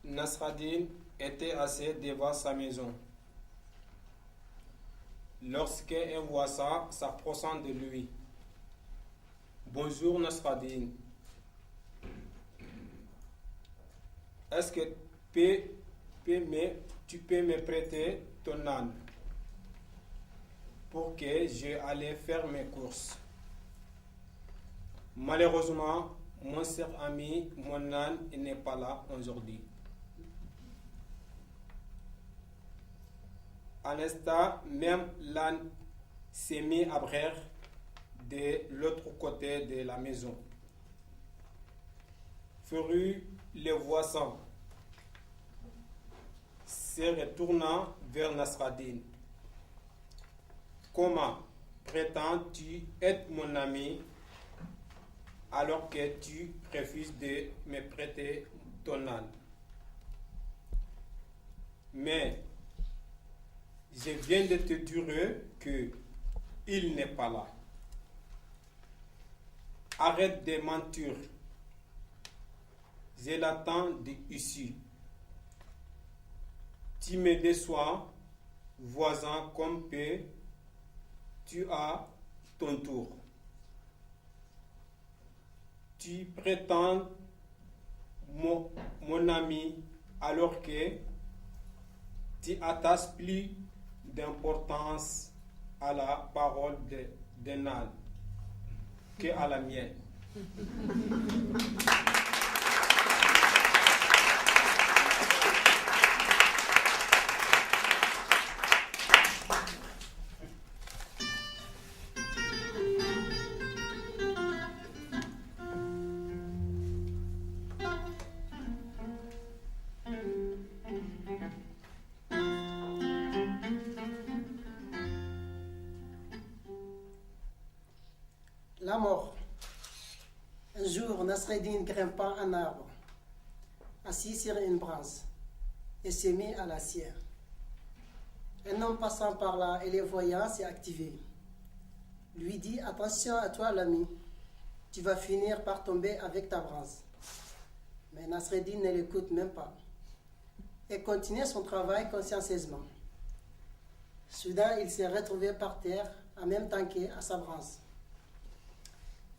Nasraddin était assis devant sa maison lorsqu'un voisin s'approchant de lui. Bonjour Nasraddin. Est-ce que tu peux me prêter ton âne pour que je aille faire mes courses? Malheureusement, mon cher ami, mon âne n'est pas là aujourd'hui. À l'instant, même l'âne s'est mis à brère de l'autre côté de la maison. Furieux, le voisin se retourna vers Nasraddin. Comment prétends-tu être mon ami alors que tu refuses de me prêter ton âne? Mais je viens de te dire qu'il n'est pas là. Arrête de mentir. Je l'attends ici. Tu me déçois, voisin, comme peu, tu as ton tour. Tu prétends mon ami alors que tu attaches plus d'importance à la parole d'un âne qu'à la mienne. La mort. Un jour, Nasreddin grimpa un arbre, assis sur une branche, et s'est mis à la sienne. Un homme passant par là et les voyant s'est activé. Lui dit: attention à toi, l'ami, tu vas finir par tomber avec ta branche. Mais Nasreddin ne l'écoute même pas et continue son travail consciencieusement. Soudain, il s'est retrouvé par terre en même temps qu'à sa branche.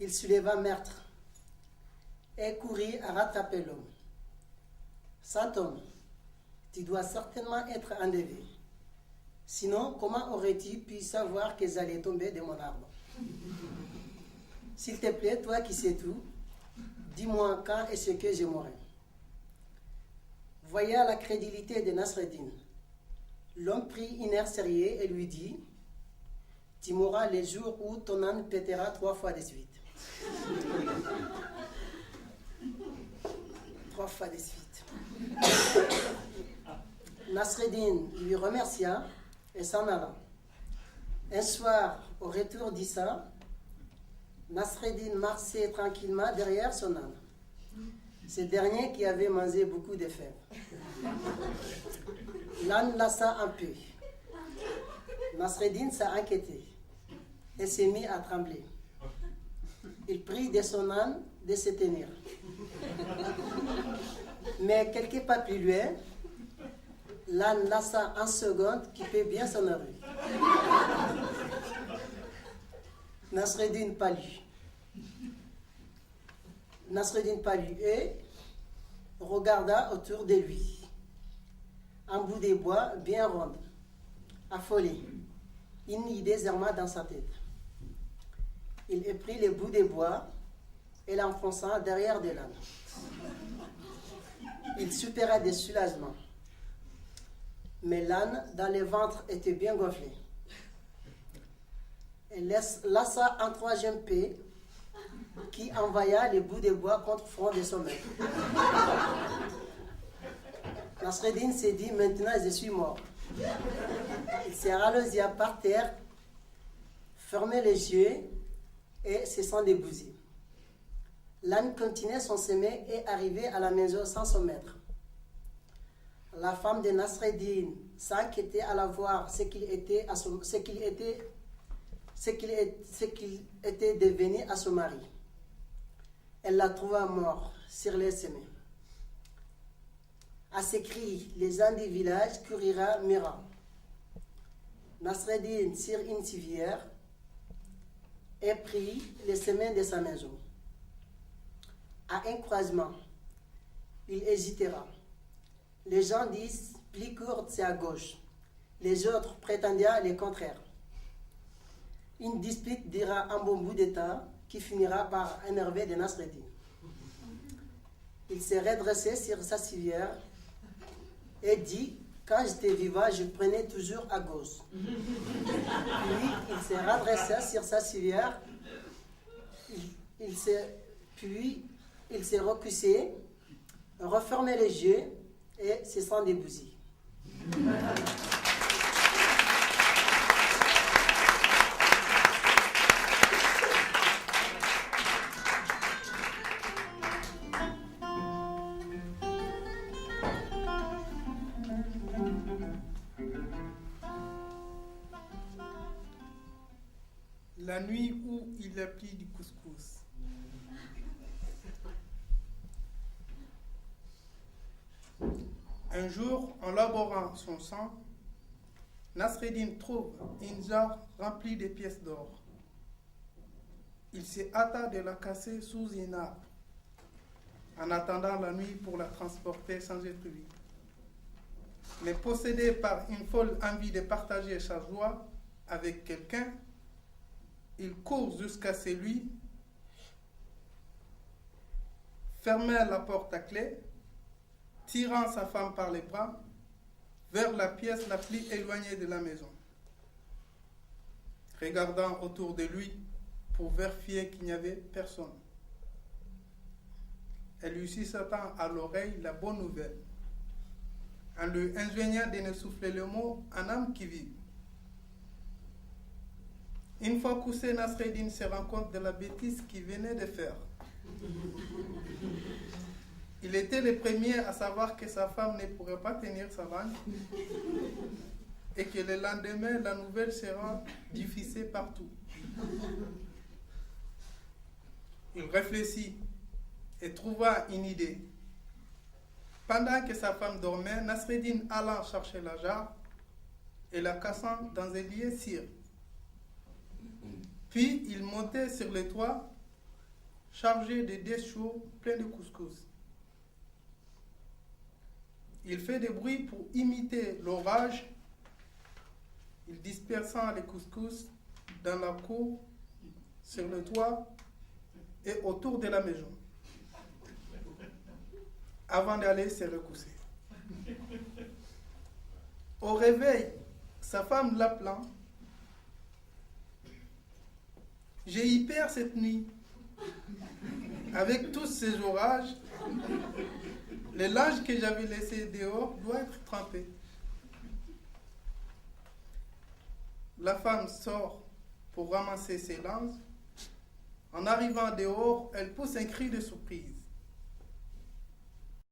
Il souleva meurtre et courut à rattraper l'homme. Saint homme, tu dois certainement être enlevé. Sinon, comment aurais-tu pu savoir qu'ils allaient tomber de mon arbre? S'il te plaît, toi qui sais tout, dis-moi quand est-ce que je mourrai. Voyant la crédulité de Nasreddin, l'homme prit un air sérieux et lui dit: tu mourras le jour où ton âne pétera 3 fois de suite. 3 fois de suite. Nasreddin lui remercia et s'en alla. Un soir, au retour d'Issa, Nasreddin marchait tranquillement derrière son âne. Ce dernier qui avait mangé beaucoup de fèves. L'âne lassa un peu. Nasreddin s'est inquiété et s'est mis à trembler. Il prit de son âne de se tenir. Mais quelques pas plus loin, l'âne lassa un second qui peut bien s'honorer. Nasreddin pâlit. Nasreddin pâlit et regarda autour de lui. Un bout de bois bien rond, affolé. Une idée germa dans sa tête. Il prit le bout de bois et l'enfonça derrière de l'âne. Il soupira de soulagement. Mais l'âne, dans le ventre, était bien gonflé. Il lassa un troisième pied qui envoya le bout de bois contre le front de son maître. Nasreddin s'est dit, maintenant je suis mort. Il se ralosia par terre, fermait les yeux et se sent débousé. L'âne continuait son chemin et arrivait à la maison sans son maître. La femme de Nasreddin s'inquiétait à la voir ce qu'il était devenu à son mari. Elle la trouva mort sur les chemins. À ces cris, les gens du village coururent Mira. Nasreddin sur une civière et prit les chemins de sa maison. À un croisement, il hésitera. Les gens disent plus courte, c'est à gauche. Les autres prétendirent le contraire. Une dispute dura un bon bout de temps qui finira par énerver de Nasreddin. Il s'est redressé sur sa civière et dit, quand j'étais vivant, je prenais toujours à gauche. Puis il s'est redressé sur sa civière, puis il s'est recouché, refermé les yeux et se sent débousé. La nuit où il apprit du couscous. Un jour, en labourant son sang, Nasreddin trouve une jarre remplie de pièces d'or. Il se hâta de la casser sous un arbre, en attendant la nuit pour la transporter sans être vu. Mais possédé par une folle envie de partager sa joie avec quelqu'un, il court jusqu'à chez lui, ferma la porte à clé, tirant sa femme par les bras vers la pièce la plus éloignée de la maison. Regardant autour de lui pour vérifier qu'il n'y avait personne. Elle lui susurra à l'oreille la bonne nouvelle, en lui enjoignant de ne souffler le mot en âme qui vit. Une fois couché, Nasreddin se rend compte de la bêtise qu'il venait de faire. Il était le premier à savoir que sa femme ne pourrait pas tenir sa langue et que le lendemain, la nouvelle sera diffusée partout. Il réfléchit et trouva une idée. Pendant que sa femme dormait, Nasreddin alla chercher la jarre et la cassant dans un lieu sûr. Puis il montait sur le toit, chargé de 2 chiots pleins de couscous. Il fait des bruits pour imiter l'orage. Il dispersa les couscous dans la cour, sur le toit et autour de la maison, avant d'aller se recoucher. Au réveil, sa femme l'appelant. J'ai eu peur cette nuit. Avec tous ces orages, le linge que j'avais laissé dehors doit être trempé. La femme sort pour ramasser ses linges. En arrivant dehors, elle pousse un cri de surprise.